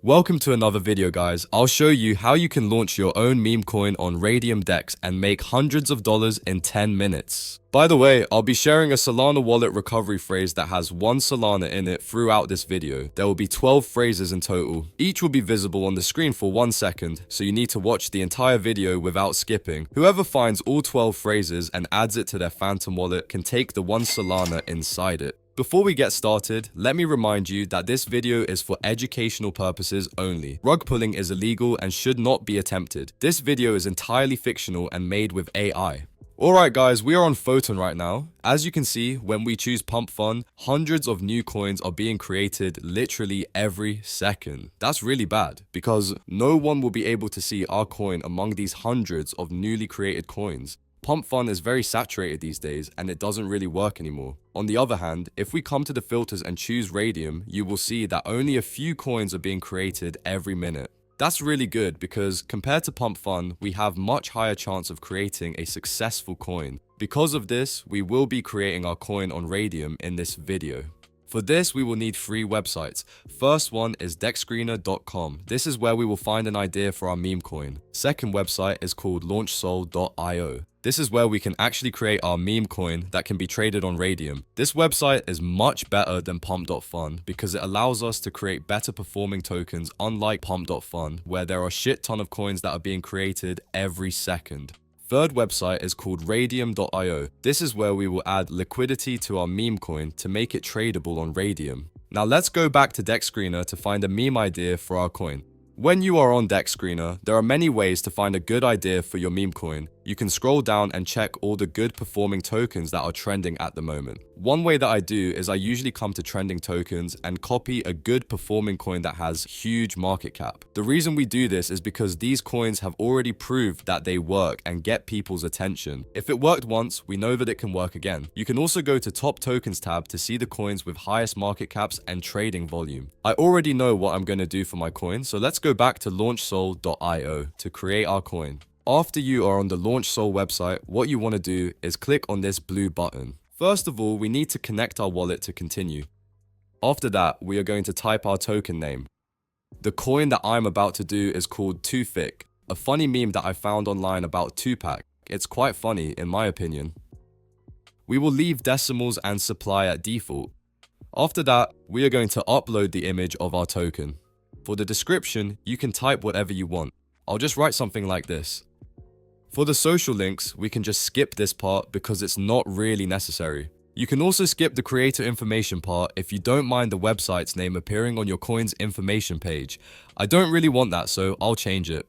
Welcome to another video, guys. I'll show you how you can launch your own meme coin on Raydium DEX and make hundreds of dollars in 10 minutes. By the way, I'll be sharing a Solana wallet recovery phrase that has 1 Solana in it throughout this video. There will be 12 phrases in total. Each will be visible on the screen for 1 second, so you need to watch the entire video without skipping. Whoever finds all 12 phrases and adds it to their Phantom wallet can take the 1 Solana inside it. Before we get started, let me remind you that this video is for educational purposes only. Rug pulling is illegal and should not be attempted. This video is entirely fictional and made with AI. Alright guys, we are on Photon right now. As you can see, when we choose PumpFun, hundreds of new coins are being created literally every second. That's really bad, because no one will be able to see our coin among these hundreds of newly created coins. PumpFun is very saturated these days and it doesn't really work anymore. On the other hand, if we come to the filters and choose Raydium, you will see that only a few coins are being created every minute. That's really good because compared to PumpFun, we have much higher chance of creating a successful coin. Because of this, we will be creating our coin on Raydium in this video. For this, we will need 3 websites. First one is dexscreener.com. This is where we will find an idea for our meme coin. Second website is called launchsol.io. This is where we can actually create our meme coin that can be traded on Raydium. This website is much better than pump.fun because it allows us to create better performing tokens, unlike pump.fun, where there are a shit ton of coins that are being created every second. Third website is called Raydium.io. This is where we will add liquidity to our meme coin to make it tradable on Raydium. Now let's go back to DexScreener to find a meme idea for our coin. When you are on DexScreener, there are many ways to find a good idea for your meme coin. You can scroll down and check all the good performing tokens that are trending at the moment. One way that I do is I usually come to trending tokens and copy a good performing coin that has huge market cap. The reason we do this is because these coins have already proved that they work and get people's attention. If it worked once, we know that it can work again. You can also go to Top Tokens tab to see the coins with highest market caps and trading volume. I already know what I'm going to do for my coin, so let's go back to launchsol.io to create our coin. After you are on the LaunchSol website, what you want to do is click on this blue button. First of all, we need to connect our wallet to continue. After that, we are going to type our token name. The coin that I'm about to do is called Too Thick, a funny meme that I found online about Tupac. It's quite funny in my opinion. We will leave decimals and supply at default. After that, we are going to upload the image of our token. For the description, you can type whatever you want. I'll just write something like this. For the social links, we can just skip this part because it's not really necessary. You can also skip the creator information part if you don't mind the website's name appearing on your coin's information page. I don't really want that, so I'll change it.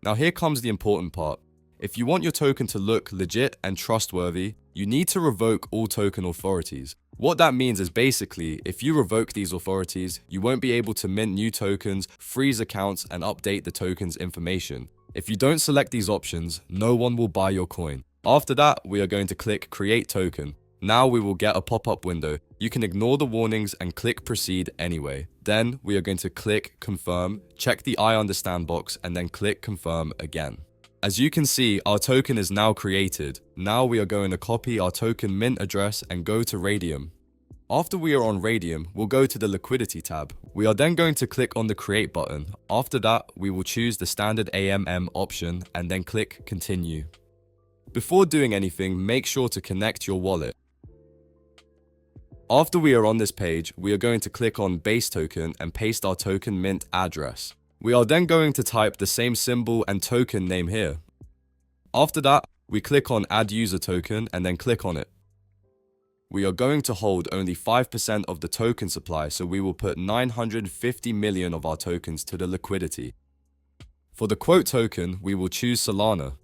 Now here comes the important part. If you want your token to look legit and trustworthy, you need to revoke all token authorities. What that means is basically, if you revoke these authorities, you won't be able to mint new tokens, freeze accounts, and update the token's information. If you don't select these options, no one will buy your coin. After that, we are going to click Create Token. Now we will get a pop-up window. You can ignore the warnings and click Proceed anyway. Then we are going to click Confirm, check the I understand box, and then click Confirm again. As you can see, our token is now created. Now we are going to copy our token mint address and go to Raydium. After we are on Raydium, we'll go to the Liquidity tab. We are then going to click on the Create button. After that, we will choose the standard AMM option and then click Continue. Before doing anything, make sure to connect your wallet. After we are on this page, we are going to click on Base Token and paste our token mint address. We are then going to type the same symbol and token name here. After that, we click on Add User Token and then click on it. We are going to hold only 5% of the token supply, so we will put 950 million of our tokens to the liquidity. For the quote token, we will choose Solana.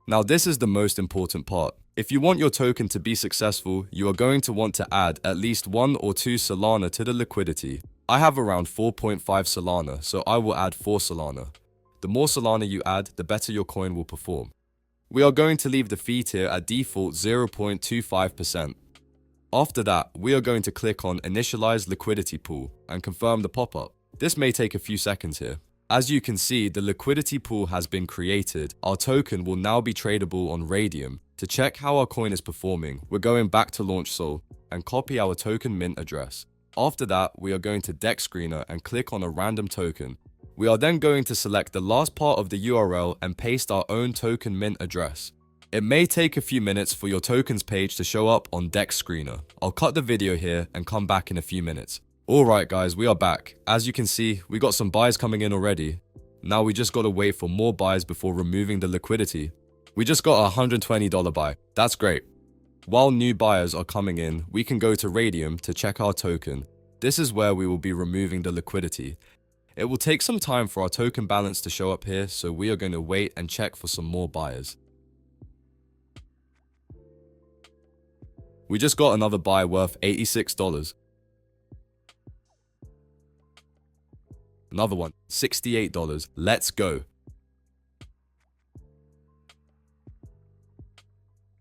Now this is the most important part. If you want your token to be successful, you are going to want to add at least 1 or 2 Solana to the liquidity. I have around 4.5 Solana, so I will add 4 Solana. The more Solana you add, the better your coin will perform. We are going to leave the fee tier at default 0.25%. After that, we are going to click on Initialize Liquidity Pool and confirm the pop-up. This may take a few seconds here. As you can see, the liquidity pool has been created. Our token will now be tradable on Raydium. To check how our coin is performing, we're going back to LaunchSol and copy our token mint address. After that, we are going to Deck Screener and click on a random token. We are then going to select the last part of the URL and paste our own token mint address. It may take a few minutes for your tokens page to show up on Deck Screener. I'll cut the video here and come back in a few minutes. Alright guys, we are back. As you can see, we got some buys coming in already. Now we just gotta wait for more buys before removing the liquidity. We just got a $120 buy. That's great. While new buyers are coming in, we can go to Raydium to check our token. This is where we will be removing the liquidity. It will take some time for our token balance to show up here, so we are going to wait and check for some more buyers. We just got another buy worth $86. Another one, $68. Let's go.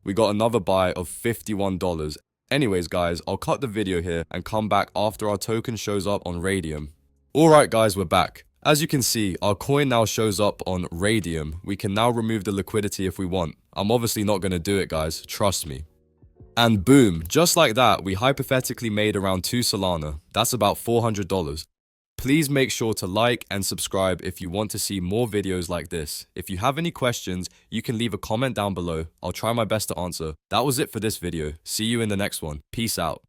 We got another buy of $51. Anyways guys, I'll cut the video here and come back after our token shows up on Raydium. Alright guys, we're back. As you can see, our coin now shows up on Raydium. We can now remove the liquidity if we want. I'm obviously not going to do it guys, trust me. And boom, just like that, we hypothetically made around 2 Solana. That's about $400. Please make sure to like and subscribe if you want to see more videos like this. If you have any questions, you can leave a comment down below. I'll try my best to answer. That was it for this video. See you in the next one. Peace out.